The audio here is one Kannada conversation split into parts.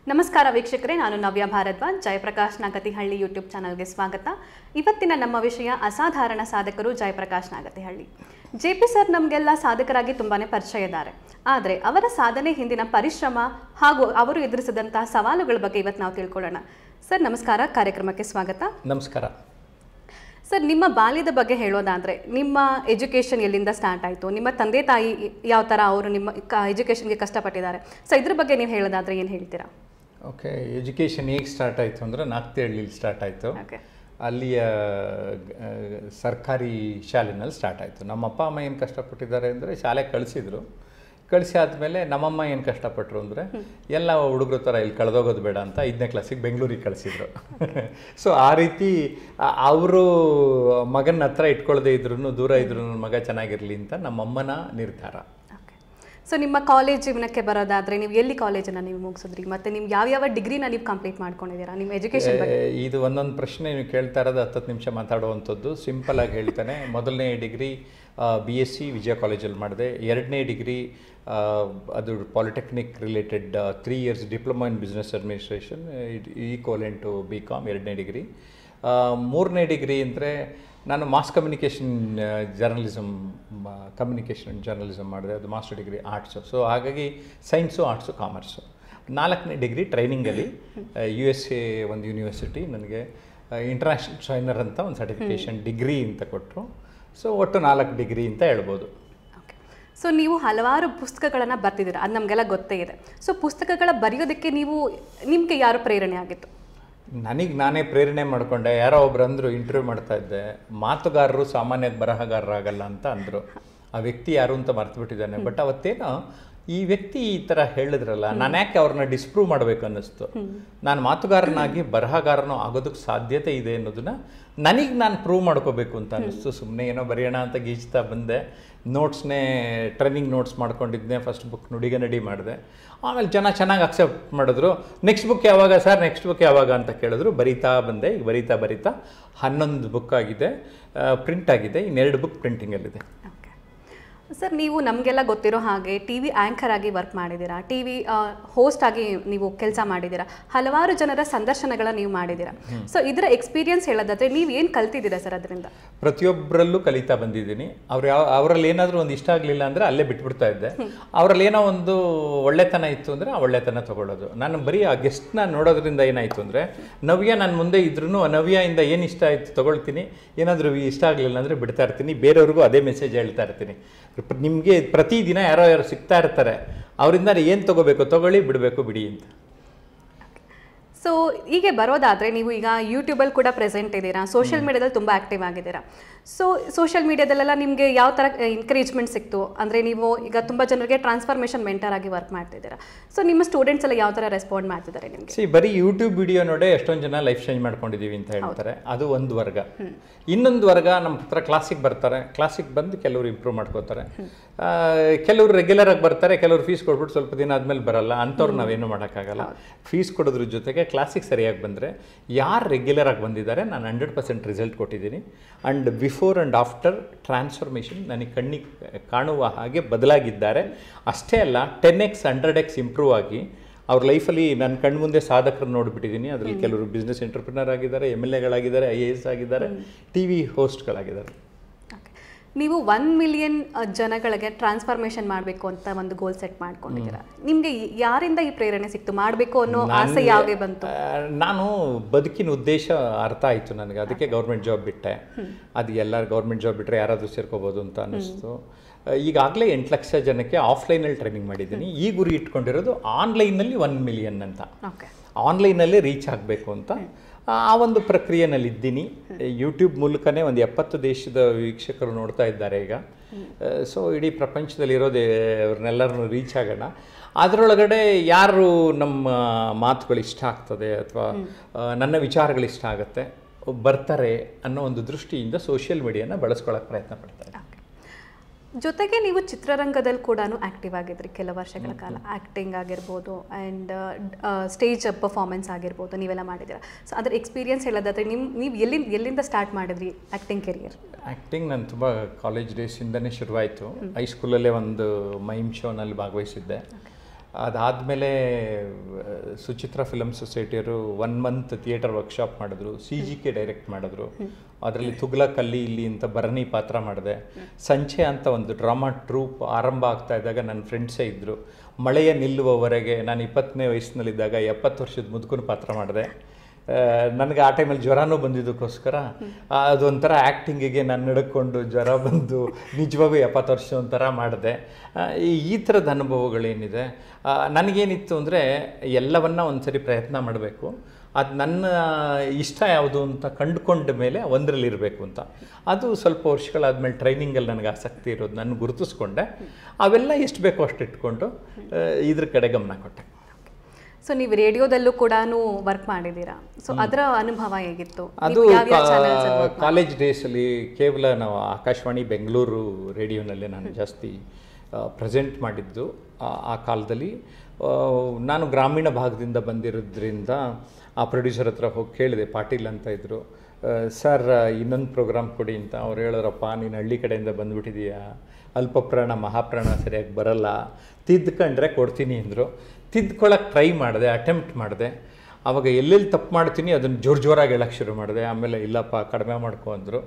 ನಮಸ್ಕಾರ ವೀಕ್ಷಕರೇ, ನಾನು ನವ್ಯ ಭಾರದ್ವಾಜ್. ಜಯಪ್ರಕಾಶ್ ನಾಗತಿಹಳ್ಳಿ ಯೂಟ್ಯೂಬ್ ಚಾನಲ್ಗೆ ಸ್ವಾಗತ. ಇವತ್ತಿನ ನಮ್ಮ ವಿಷಯ ಅಸಾಧಾರಣ ಸಾಧಕರು ಜಯಪ್ರಕಾಶ್ ನಾಗತಿಹಳ್ಳಿ. ಜೆಪಿ ಸರ್ ನಮಗೆಲ್ಲ ಸಾಧಕರಾಗಿ ತುಂಬಾನೇ ಪರಿಚಯ ಇದ್ದಾರೆ. ಆದರೆ ಅವರ ಸಾಧನೆ ಹಿಂದಿನ ಪರಿಶ್ರಮ ಹಾಗೂ ಅವರು ಎದುರಿಸಿದಂತಹ ಸವಾಲುಗಳ ಬಗ್ಗೆ ಇವತ್ತು ನಾವು ತಿಳ್ಕೊಳ್ಳೋಣ. ಸರ್ ನಮಸ್ಕಾರ, ಕಾರ್ಯಕ್ರಮಕ್ಕೆ ಸ್ವಾಗತ. ನಮಸ್ಕಾರ ಸರ್, ನಿಮ್ಮ ಬಾಲ್ಯದ ಬಗ್ಗೆ ಹೇಳೋದಾದರೆ ನಿಮ್ಮ ಎಜುಕೇಷನ್ ಎಲ್ಲಿಂದ ಸ್ಟಾರ್ಟ್ ಆಯಿತು? ನಿಮ್ಮ ತಂದೆ ತಾಯಿ ಯಾವ ಥರ ಅವರು ನಿಮ್ಮ ಎಜುಕೇಷನ್ಗೆ ಕಷ್ಟಪಟ್ಟಿದ್ದಾರೆ? ಸೊ ಇದ್ರ ಬಗ್ಗೆ ನೀವು ಹೇಳೋದಾದರೆ ಏನು ಹೇಳ್ತೀರಾ? ಓಕೆ, ಎಜುಕೇಷನ್ ಹೇಗೆ ಸ್ಟಾರ್ಟ್ ಆಯಿತು ಅಂದರೆ ನಾಗ್ತಿಹಳ್ಳಿಲಿ ಸ್ಟಾರ್ಟ್ ಆಯಿತು. ಅಲ್ಲಿಯ ಸರ್ಕಾರಿ ಶಾಲೆನಲ್ಲಿ ಸ್ಟಾರ್ಟ್ ಆಯಿತು. ನಮ್ಮ ಅಪ್ಪ ಅಮ್ಮ ಏನು ಕಷ್ಟಪಟ್ಟಿದ್ದಾರೆ ಅಂದರೆ ಶಾಲೆಗೆ ಕಳಿಸಿ ಆದಮೇಲೆ ನಮ್ಮಮ್ಮ ಏನು ಕಷ್ಟಪಟ್ಟರು ಅಂದರೆ ಎಲ್ಲ ಹುಡುಗರು ಥರ ಇಲ್ಲಿ ಕಳೆದೋಗೋದು ಬೇಡ ಅಂತ 5ನೇ ಕ್ಲಾಸಿಗೆ ಬೆಂಗಳೂರಿಗೆ ಕಳಿಸಿದ್ರು. ಸೊ ಆ ರೀತಿ ಅವರು ಮಗನ ಹತ್ರ ಇಟ್ಕೊಳ್ಳದೆ ಇದ್ರೂ ದೂರ ಇದ್ರೂ ಮಗ ಚೆನ್ನಾಗಿರಲಿ ಅಂತ ನಮ್ಮಮ್ಮನ ನಿರ್ಧಾರ. ಸೊ ನಿಮ್ಮ ಕಾಲೇಜ್ ಜೀವನಕ್ಕೆ ಬರೋದಾದರೆ ನೀವು ಎಲ್ಲಿ ಕಾಲೇಜನ್ನು ನೀವು ಮುಗಿಸಿದ್ರಿ, ಮತ್ತು ನೀವು ಯಾವ ಡಿಗ್ರಿನ ನೀವು ಕಂಪ್ಲೀಟ್ ಮಾಡ್ಕೊಂಡಿದ್ದೀರಾ ನಿಮ್ಮ ಎಜುಕೇಷನ್ ಬಗ್ಗೆ? ಇದು ಒಂದೊಂದು ಪ್ರಶ್ನೆ ನೀವು ಕೇಳ್ತಾ ಇರೋದು 10 ನಿಮಿಷ ಮಾತಾಡುವಂಥದ್ದು. ಸಿಂಪಲಾಗಿ ಹೇಳ್ತಾನೆ. ಮೊದಲನೇ ಡಿಗ್ರಿ BSc ವಿಜಯ ಕಾಲೇಜಲ್ಲಿ ಮಾಡಿದೆ. 2ನೇ ಡಿಗ್ರಿ ಅದು polytechnic related 3 years diploma in business administration equivalent to BCom 2ನೇ ಡಿಗ್ರಿ. 3ನೇ ಡಿಗ್ರಿ ಅಂದರೆ ನಾನು ಮಾಸ್ ಕಮ್ಯುನಿಕೇಷನ್ ಜರ್ನಲಿಸಮ್ ಮಾಡಿದೆ. ಅದು ಮಾಸ್ಟರ್ ಡಿಗ್ರಿ ಆರ್ಟ್ಸು. ಸೊ ಹಾಗಾಗಿ ಸೈನ್ಸು, ಆರ್ಟ್ಸು, ಕಾಮರ್ಸು. 4ನೇ ಡಿಗ್ರಿ ಟ್ರೈನಿಂಗಲ್ಲಿ USA ಒಂದು ಯೂನಿವರ್ಸಿಟಿ ನನಗೆ ಇಂಟರ್ನ್ಯಾಷನಲ್ ಟ್ರೈನರ್ ಅಂತ ಒಂದು ಸರ್ಟಿಫಿಕೇಷನ್ ಡಿಗ್ರಿ ಅಂತ ಕೊಟ್ಟರು. ಸೊ ಒಟ್ಟು 4 ಡಿಗ್ರಿ ಅಂತ ಹೇಳ್ಬೋದು. ಸೊ ನೀವು ಹಲವಾರು ಪುಸ್ತಕಗಳನ್ನು ಬರ್ತಿದ್ದೀರಾ, ಅದು ನಮಗೆಲ್ಲ ಗೊತ್ತೇ ಇದೆ. ಸೊ ಪುಸ್ತಕಗಳ ಬರೆಯೋದಕ್ಕೆ ನಿಮಗೆ ಯಾರು ಪ್ರೇರಣೆ ಆಗಿತ್ತು? ನನಗೆ ನಾನೇ ಪ್ರೇರಣೆ ಮಾಡಿಕೊಂಡೆ. ಯಾರೋ ಒಬ್ರು ಅಂದರು, ಇಂಟರ್ವ್ಯೂ ಮಾಡ್ತಾ ಇದ್ದೆ, ಮಾತುಗಾರರು ಸಾಮಾನ್ಯವಾಗಿ ಬರಹಗಾರರಾಗಲ್ಲ ಅಂತ ಅಂದರು. ಆ ವ್ಯಕ್ತಿ ಯಾರು ಅಂತ ಮರ್ತುಬಿಟ್ಟಿದ್ದಾನೆ. ಬಟ್ ಅವತ್ತೇನೋ ಈ ವ್ಯಕ್ತಿ ಈ ಥರ ಹೇಳಿದ್ರಲ್ಲ, ನಾನು ಯಾಕೆ ಅವ್ರನ್ನ ಡಿಸ್ಪ್ರೂವ್ ಮಾಡಬೇಕು ಅನ್ನಿಸ್ತು. ನಾನು ಮಾತುಗಾರನಾಗಿ ಬರಹಗಾರನೂ ಆಗೋದಕ್ಕೆ ಸಾಧ್ಯತೆ ಇದೆ ಅನ್ನೋದನ್ನ ನಾನು ಪ್ರೂವ್ ಮಾಡ್ಕೋಬೇಕು ಅಂತ ಅನ್ನಿಸ್ತು. ಸುಮ್ಮನೆ ಏನೋ ಬರೆಯೋಣ ಅಂತ ಗೀಚ್ತಾ ಬಂದೆ. ನೋಟ್ಸ್ನೇ ಟ್ರೈನಿಂಗ್ ನೋಟ್ಸ್ ಮಾಡ್ಕೊಂಡಿದ್ದೆ. ಫಸ್ಟ್ ಬುಕ್ ನುಡಿಗನ್ನಡಿ ಮಾಡಿದೆ. ಆಮೇಲೆ ಜನ ಚೆನ್ನಾಗಿ ಅಕ್ಸೆಪ್ಟ್ ಮಾಡಿದ್ರು. ನೆಕ್ಸ್ಟ್ ಬುಕ್ ಯಾವಾಗ ಸರ್, ನೆಕ್ಸ್ಟ್ ಬುಕ್ ಯಾವಾಗ ಅಂತ ಕೇಳಿದ್ರು. ಬರಿತಾ ಬಂದೆ. ಈಗ ಬರಿತಾ 11 ಬುಕ್ ಆಗಿದೆ, ಪ್ರಿಂಟ್ ಆಗಿದೆ. ಇನ್ನು 2 ಬುಕ್ ಪ್ರಿಂಟಿಂಗಲ್ಲಿದೆ. ಸರ್, ನೀವು ನಮಗೆಲ್ಲ ಗೊತ್ತಿರೋ ಹಾಗೆ TV ಆ್ಯಂಕರ್ ಆಗಿ ವರ್ಕ್ ಮಾಡಿದ್ದೀರಾ, TV ಹೋಸ್ಟ್ ಆಗಿ ನೀವು ಕೆಲಸ ಮಾಡಿದ್ದೀರಾ, ಹಲವಾರು ಜನರ ಸಂದರ್ಶನಗಳ ನೀವು ಮಾಡಿದ್ದೀರಾ. ಸೊ ಇದರ ಎಕ್ಸ್ಪೀರಿಯನ್ಸ್ ಹೇಳೋದಾದ್ರೆ ನೀವು ಏನು ಕಲ್ತಿದ್ದೀರಾ ಸರ್ ಅದರಿಂದ? ಪ್ರತಿಯೊಬ್ಬರಲ್ಲೂ ಕಲಿತಾ ಬಂದಿದ್ದೀನಿ. ಅವರಲ್ಲಿ ಏನಾದರೂ ಒಂದು ಇಷ್ಟ ಆಗಲಿಲ್ಲ ಅಂದರೆ ಅಲ್ಲೇ ಬಿಟ್ಬಿಡ್ತಾ ಇದ್ದೆ. ಅವರಲ್ಲಿ ಏನೋ ಒಂದು ಒಳ್ಳೆತನ ಇತ್ತು ಅಂದರೆ ಆ ಒಳ್ಳೆತನ ತೊಗೊಳ್ಳೋದು. ನಾನು ಬರೀ ಆ ಗೆಸ್ಟ್ನ ನೋಡೋದ್ರಿಂದ ಏನಾಯಿತು ಅಂದರೆ, ನವ್ಯ ನನ್ನ ಮುಂದೆ ಇದ್ರೂ ನವ್ಯಿಂದ ಏನು ಇಷ್ಟ ಆಯಿತು ತೊಗೊಳ್ತೀನಿ, ಏನಾದರೂ ಇಷ್ಟ ಆಗಲಿಲ್ಲ ಅಂದರೆ ಬಿಡ್ತಾ ಇರ್ತೀನಿ. ಬೇರೆಯವ್ರಿಗೂ ಅದೇ ಮೆಸೇಜ್ ಹೇಳ್ತಾ ಇರ್ತೀನಿ. ನಿಮಗೆ ಪ್ರತಿದಿನ ಯಾರೋ ಸಿಗ್ತಾ ಇರ್ತಾರೆ, ಅವರಿಂದ ಏನು ತೊಗೋಬೇಕು ತೊಗೊಳ್ಳಿ, ಬಿಡಬೇಕು ಬಿಡಿ ಅಂತ. ಸೊ ಹೀಗೆ ಬರೋದಾದರೆ ನೀವು ಈಗ ಯೂಟ್ಯೂಬಲ್ಲಿ ಕೂಡ ಪ್ರೆಸೆಂಟ್ ಇದ್ದೀರಾ, ಸೋಷಿಯಲ್ ಮೀಡಿಯಾದಲ್ಲಿ ತುಂಬ ಆ್ಯಕ್ಟಿವ್ ಆಗಿದ್ದೀರಾ. ಸೊ ಸೋಷಿಯಲ್ ಮೀಡಿಯಾದಲ್ಲೆಲ್ಲ ನಿಮಗೆ ಯಾವ ಥರ ಎನ್ಕರೇಜ್ಮೆಂಟ್ ಸಿಕ್ತು? ಅಂದರೆ ನೀವು ಈಗ ತುಂಬ ಜನರಿಗೆ ಟ್ರಾನ್ಸ್ಫಾರ್ಮೇಷನ್ ಮೆಂಟರ್ ಆಗಿ ವರ್ಕ್ ಮಾಡ್ತಿದ್ದೀರಾ. ಸೊ ನಿಮ್ಮ ಸ್ಟೂಡೆಂಟ್ಸ್ ಎಲ್ಲ ಯಾವ ಥರ ರೆಸ್ಪಾಂಡ್ ಮಾಡ್ತಿದ್ದಾರೆ ನಿಮಗೆ? ಬರೀ ಯೂಟ್ಯೂಬ್ ವಿಡಿಯೋ ನೋಡೇ ಎಷ್ಟೊಂದು ಜನ ಲೈಫ್ ಚೇಂಜ್ ಮಾಡ್ಕೊಂಡಿದ್ದೀವಿ ಅಂತ ಹೇಳ್ತಾರೆ. ಅದು ಒಂದು ವರ್ಗ. ಇನ್ನೊಂದು ವರ್ಗ ನಮ್ಮ ಹತ್ರ ಕ್ಲಾಸಿಗೆ ಬರ್ತಾರೆ. ಕ್ಲಾಸಿಗೆ ಬಂದು ಕೆಲವರು ಇಂಪ್ರೂವ್ ಮಾಡ್ಕೋತಾರೆ. ಕೆಲವರು ರೆಗ್ಯುಲರ್ ಆಗಿ ಬರ್ತಾರೆ, ಕೆಲವರು ಫೀಸ್ ಕೊಟ್ಬಿಟ್ಟು ಸ್ವಲ್ಪ ದಿನ ಆದಮೇಲೆ ಬರಲ್ಲ. ಅಂಥವ್ರು ನಾವೇನು ಮಾಡೋಕ್ಕಾಗಲ್ಲ. ಫೀಸ್ ಕೊಡೋದ್ರ ಜೊತೆಗೆ ಕ್ಲಾಸಿಗೆ ಸರಿಯಾಗಿ ಬಂದರೆ, ಯಾರು ರೆಗ್ಯುಲರ್ ಆಗಿ ಬಂದಿದ್ದಾರೆ ನಾನು 100% ರಿಸಲ್ಟ್ ಕೊಟ್ಟಿದ್ದೀನಿ. And before and after transformation ನನಗೆ ಕಣ್ಣಿಗೆ ಕಾಣುವ ಹಾಗೆ ಬದಲಾಗಿದ್ದಾರೆ. ಅಷ್ಟೇ ಅಲ್ಲ, 10x 100x ಇಂಪ್ರೂವ್ ಆಗಿ ಅವ್ರ ಲೈಫಲ್ಲಿ ನನ್ನ ಕಣ್ಣು ಮುಂದೆ ಸಾಧಕರನ್ನು ನೋಡಿಬಿಟ್ಟಿದ್ದೀನಿ. ಅದರಲ್ಲಿ ಕೆಲವರು ಬಿಸ್ನೆಸ್ ಎಂಟರ್ಪ್ರಿನರ್ ಆಗಿದ್ದಾರೆ, MLAಗಳಾಗಿದ್ದಾರೆ, IAS ಆಗಿದ್ದಾರೆ, TV ಹೋಸ್ಟ್ಗಳಾಗಿದ್ದಾರೆ. ನೀವು 1 ಮಿಲಿಯನ್ ಜನಗಳಿಗೆ ಟ್ರಾನ್ಸ್ಫಾರ್ಮೇಷನ್ ಮಾಡಬೇಕು ಅಂತ ಒಂದು ಗೋಲ್ ಸೆಟ್ ಮಾಡ್ಕೊಂಡಿದ್ದೀರಾ. ನಿಮಗೆ ಯಾರಿಂದ ಈ ಪ್ರೇರಣೆ ಸಿಕ್ತು, ಮಾಡಬೇಕು ಅನ್ನೋ ಆಸೆ ಯಾವಾಗ ಬಂತು? ನಾನು ಬದುಕಿನ ಉದ್ದೇಶ ಅರ್ಥ ಆಯಿತು ನನಗೆ. ಅದಕ್ಕೆ ಗೌರ್ಮೆಂಟ್ ಜಾಬ್ ಬಿಟ್ಟೆ. ಅದು ಎಲ್ಲರೂ ಗೌರ್ಮೆಂಟ್ ಜಾಬ್ ಬಿಟ್ಟರೆ ಯಾರಾದರೂ ಸೇರ್ಕೋಬೋದು ಅಂತ ಅನ್ನಿಸ್ತು. ಈಗಾಗಲೇ 8 ಲಕ್ಷ ಜನಕ್ಕೆ ಆಫ್ಲೈನಲ್ಲಿ ಟ್ರೈನಿಂಗ್ ಮಾಡಿದ್ದೀನಿ. ಈ ಗುರಿ ಇಟ್ಕೊಂಡಿರೋದು ಆನ್ಲೈನಲ್ಲಿ 1 ಮಿಲಿಯನ್ ಅಂತ, ಆನ್ಲೈನಲ್ಲೇ ರೀಚ್ ಆಗಬೇಕು ಅಂತ. ಆ ಒಂದು ಪ್ರಕ್ರಿಯೆನಲ್ಲಿದ್ದೀನಿ. ಯೂಟ್ಯೂಬ್ ಮೂಲಕನೇ ಒಂದು 70 ದೇಶದ ವೀಕ್ಷಕರು ನೋಡ್ತಾ ಇದ್ದಾರೆ ಈಗ. ಸೊ ಇಡೀ ಪ್ರಪಂಚದಲ್ಲಿರೋದೇ ಅವ್ರನ್ನೆಲ್ಲರನ್ನು ರೀಚ್ ಆಗೋಣ. ಅದರೊಳಗಡೆ ಯಾರು ನಮ್ಮ ಮಾತುಗಳು ಇಷ್ಟ ಆಗ್ತದೆ ಅಥವಾ ನನ್ನ ವಿಚಾರಗಳು ಇಷ್ಟ ಆಗುತ್ತೆ ಬರ್ತಾರೆ ಅನ್ನೋ ಒಂದು ದೃಷ್ಟಿಯಿಂದ ಸೋಷಿಯಲ್ ಮೀಡಿಯಾನ ಬಳಸ್ಕೊಳ್ಳೋಕೆ ಪ್ರಯತ್ನ ಪಡ್ತಾರೆ. ಜೊತೆಗೆ ನೀವು ಚಿತ್ರರಂಗದಲ್ಲಿ ಕೂಡ ಆ್ಯಕ್ಟಿವ್ ಆಗಿದ್ರಿ ಕೆಲ ವರ್ಷಗಳ ಕಾಲ. ಆ್ಯಕ್ಟಿಂಗ್ ಆಗಿರ್ಬೋದು ಆ್ಯಂಡ್ ಸ್ಟೇಜ್ ಪರ್ಫಾರ್ಮೆನ್ಸ್ ಆಗಿರ್ಬೋದು, ನೀವೆಲ್ಲ ಮಾಡಿದ್ದೀರಾ. ಸೊ ಅದರ ಎಕ್ಸ್ಪೀರಿಯನ್ಸ್ ಹೇಳೋದಾದರೆ ನೀವು ಎಲ್ಲಿಂದ ಸ್ಟಾರ್ಟ್ ಮಾಡಿದ್ರಿ ಆ್ಯಕ್ಟಿಂಗ್ ಕೆರಿಯರ್? ಆ್ಯಕ್ಟಿಂಗ್ ನಾನು ತುಂಬ ಕಾಲೇಜ್ ಡೇಸಿಂದನೇ ಶುರುವಾಯಿತು. ಹೈಸ್ಕೂಲಲ್ಲೇ ಒಂದು ಮೈಮ್ ಶೋನಲ್ಲಿ ಭಾಗವಹಿಸಿದ್ದೆ. ಅದಾದಮೇಲೆ ಸುಚಿತ್ರಾ ಫಿಲಮ್ ಸೊಸೈಟಿಯವರು 1 ಮಂತ್ ಥಿಯೇಟರ್ ವರ್ಕ್ಶಾಪ್ ಮಾಡಿದ್ರು, CGK ಡೈರೆಕ್ಟ್ ಮಾಡಿದ್ರು. ಅದರಲ್ಲಿ ತುಗ್ಲಕ್ ಅಲ್ಲಿ ಇಲ್ಲಿ ಅಂತ ಭರಣಿ ಪಾತ್ರ ಮಾಡಿದೆ. ಸಂಚೆ ಅಂತ ಒಂದು ಡ್ರಾಮಾ ಟ್ರೂಪ್ ಆರಂಭ ಆಗ್ತಾ ಇದ್ದಾಗ ನನ್ನ ಫ್ರೆಂಡ್ಸೇ ಇದ್ದರು. ಮಳೆಯ ನಿಲ್ಲುವವರೆಗೆ ನಾನು 20ನೇ ವಯಸ್ಸಿನಲ್ಲಿದ್ದಾಗ 70 ವರ್ಷದ ಮುದುಕನ ಪಾತ್ರ ಮಾಡಿದೆ. ನನಗೆ ಆ ಟೈಮಲ್ಲಿ ಜ್ವರನೂ ಬಂದಿದ್ದಕ್ಕೋಸ್ಕರ ಅದೊಂಥರ ಆ್ಯಕ್ಟಿಂಗಿಗೆ ನಾನು ನಡ್ಕೊಂಡು ಜ್ವರ ಬಂದು ನಿಜವಾಗೂ 70 ವರ್ಷ ಒಂಥರ ಮಾಡಿದೆ. ಈ ಥರದ ಅನುಭವಗಳೇನಿದೆ ನನಗೇನಿತ್ತು ಅಂದರೆ ಎಲ್ಲವನ್ನ ಒಂದು ಸರಿ ಪ್ರಯತ್ನ ಮಾಡಬೇಕು, ಅದು ನನ್ನ ಇಷ್ಟ ಯಾವುದು ಅಂತ ಕಂಡುಕೊಂಡ ಮೇಲೆ ಒಂದರಲ್ಲಿರಬೇಕು ಅಂತ. ಅದು ಸ್ವಲ್ಪ ವರ್ಷಗಳಾದಮೇಲೆ ಟ್ರೈನಿಂಗಲ್ಲಿ ನನಗೆ ಆಸಕ್ತಿ ಇರೋದು ನಾನು ಗುರುತಿಸ್ಕೊಂಡೆ. ಅವೆಲ್ಲ ಎಷ್ಟು ಬೇಕೋ ಅಷ್ಟು ಇಟ್ಕೊಂಡು ಇದ್ರ ಕಡೆ ಗಮನ ಕೊಟ್ಟೆ. ಸೊ ನೀವು ರೇಡಿಯೋದಲ್ಲೂ ಕೂಡ ವರ್ಕ್ ಮಾಡಿದ್ದೀರಾ, ಸೊ ಅದರ ಅನುಭವ ಹೇಗಿತ್ತು? ಅದು ಕಾಲೇಜ್ ಡೇಸಲ್ಲಿ ಕೇವಲ ನಾವು ಆಕಾಶವಾಣಿ ಬೆಂಗಳೂರು ರೇಡಿಯೋನಲ್ಲೇ ನಾನು ಜಾಸ್ತಿ ಪ್ರೆಸೆಂಟ್ ಮಾಡಿದ್ದು. ಆ ಕಾಲದಲ್ಲಿ ನಾನು ಗ್ರಾಮೀಣ ಭಾಗದಿಂದ ಬಂದಿರೋದ್ರಿಂದ ಆ ಪ್ರೊಡ್ಯೂಸರ್ ಹತ್ರ ಹೋಗಿ ಕೇಳಿದೆ. ಪಾಟೀಲ್ ಅಂತ ಇದ್ದರು, ಸರ್ ಇನ್ನೊಂದು ಪ್ರೋಗ್ರಾಮ್ ಕೊಡಿ ಅಂತ. ಅವ್ರು ಹೇಳಿದ್ರಪ್ಪ, ನೀನು ಹಳ್ಳಿ ಕಡೆಯಿಂದ ಬಂದುಬಿಟ್ಟಿದೀಯಾ, ಅಲ್ಪಪ್ರಾಣ ಮಹಾಪ್ರಾಣ ಸರಿಯಾಗಿ ಬರಲ್ಲ, ತಿದ್ದುಕೊಂಡ್ರೆ ಕೊಡ್ತೀನಿ ಅಂದರು. ತಿದ್ಕೊಳ್ಳೋಕೆ ಟ್ರೈ ಮಾಡಿದೆ, ಅಟೆಂಪ್ಟ್ ಮಾಡಿದೆ. ಆವಾಗ ಎಲ್ಲೆಲ್ಲಿ ತಪ್ಪು ಮಾಡ್ತೀನಿ ಅದನ್ನು ಜೋರಾಗಿ ಹೇಳೋಕ್ಕೆ ಶುರು ಮಾಡಿದೆ. ಆಮೇಲೆ ಇಲ್ಲಪ್ಪ ಕಡಿಮೆ ಮಾಡ್ಕೊ ಅಂದರು.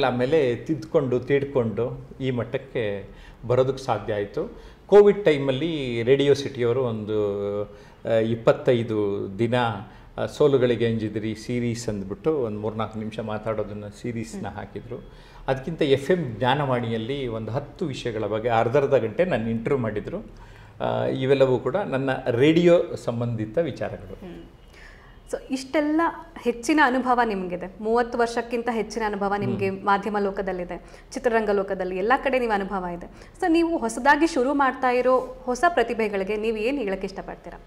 ಆಮೇಲೆ ತಿದ್ಕೊಂಡು ಈ ಮಟ್ಟಕ್ಕೆ ಬರೋದಕ್ಕೆ ಸಾಧ್ಯ ಆಯಿತು. ಕೋವಿಡ್ ಟೈಮಲ್ಲಿ ರೇಡಿಯೋ ಸಿಟಿಯವರು ಒಂದು 25 ದಿನ ಸೋಲುಗಳಿಗೆ ಅಂಜಿದ್ರಿ ಸೀರೀಸ್ ಅಂದ್ಬಿಟ್ಟು ಒಂದು 3-4 ನಿಮಿಷ ಮಾತಾಡೋದನ್ನು ಸೀರೀಸ್ನ ಹಾಕಿದರು. ಅದಕ್ಕಿಂತ FM ಜ್ಞಾನವಾಣಿಯಲ್ಲಿ ಒಂದು 10 ವಿಷಯಗಳ ಬಗ್ಗೆ ಅರ್ಧ ಗಂಟೆ ನನ್ನ ಇಂಟರ್ವ್ಯೂ ಮಾಡಿದರು. ಇವೆಲ್ಲವೂ ಕೂಡ ನನ್ನ ರೇಡಿಯೋ ಸಂಬಂಧಿತ ವಿಚಾರಗಳು. ಸೊ ಇಷ್ಟೆಲ್ಲ ಹೆಚ್ಚಿನ ಅನುಭವ ನಿಮಗಿದೆ, 30 ವರ್ಷಕ್ಕಿಂತ ಹೆಚ್ಚಿನ ಅನುಭವ ನಿಮಗೆ ಮಾಧ್ಯಮ ಲೋಕದಲ್ಲಿದೆ, ಚಿತ್ರರಂಗ ಲೋಕದಲ್ಲಿ ಎಲ್ಲ ಕಡೆ ನೀವು ಅನುಭವ ಇದೆ. ಸೊ ನೀವು ಹೊಸದಾಗಿ ಶುರು ಮಾಡ್ತಾ ಇರೋ ಹೊಸ ಪ್ರತಿಭೆಗಳಿಗೆ ನೀವು ಏನು ಹೇಳಕ್ಕೆ ಇಷ್ಟಪಡ್ತೀರಾ?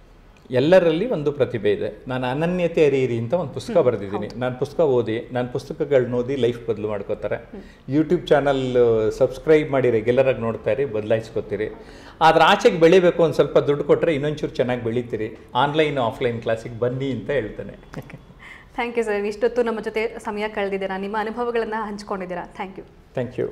ಎಲ್ಲರಲ್ಲಿ ಒಂದು ಪ್ರತಿಭೆ ಇದೆ. ನಾನು ಅನನ್ಯತೆ ಅರಿಯಿರಿ ಅಂತ ಒಂದು ಪುಸ್ತಕ ಬರೆದಿದ್ದೀನಿ. ನಾನು ಪುಸ್ತಕ ಓದಿ, ನಾನು ಪುಸ್ತಕಗಳನ್ನ ಓದಿ ಲೈಫ್ ಬದಲು ಮಾಡ್ಕೋತಾರೆ. ಯೂಟ್ಯೂಬ್ ಚಾನಲ್ ಸಬ್ಸ್ಕ್ರೈಬ್ ಮಾಡಿ ರೆಗ್ಯುಲರಾಗಿ ನೋಡ್ತಾ ಇರಿ, ಬದಲಾಯಿಸ್ಕೋತೀರಿ. ಆದ್ರೆ ಆಚೆಗೆ ಬೆಳಿಬೇಕು, ಒಂದು ಸ್ವಲ್ಪ ದುಡ್ಡು ಕೊಟ್ಟರೆ ಇನ್ನೊಂಚೂರು ಚೆನ್ನಾಗಿ ಬೆಳಿತೀರಿ. ಆನ್ಲೈನ್ ಆಫ್ಲೈನ್ ಕ್ಲಾಸಿಗೆ ಬನ್ನಿ ಅಂತ ಹೇಳ್ತೇನೆ. ಥ್ಯಾಂಕ್ ಯು ಸರ್, ಇಷ್ಟೊತ್ತು ನಮ್ಮ ಜೊತೆ ಸಮಯ ಕಳೆದಿದ್ದೀರಾ, ನಿಮ್ಮ ಅನುಭವಗಳನ್ನು ಹಂಚ್ಕೊಂಡಿದ್ದೀರಾ. Thank you.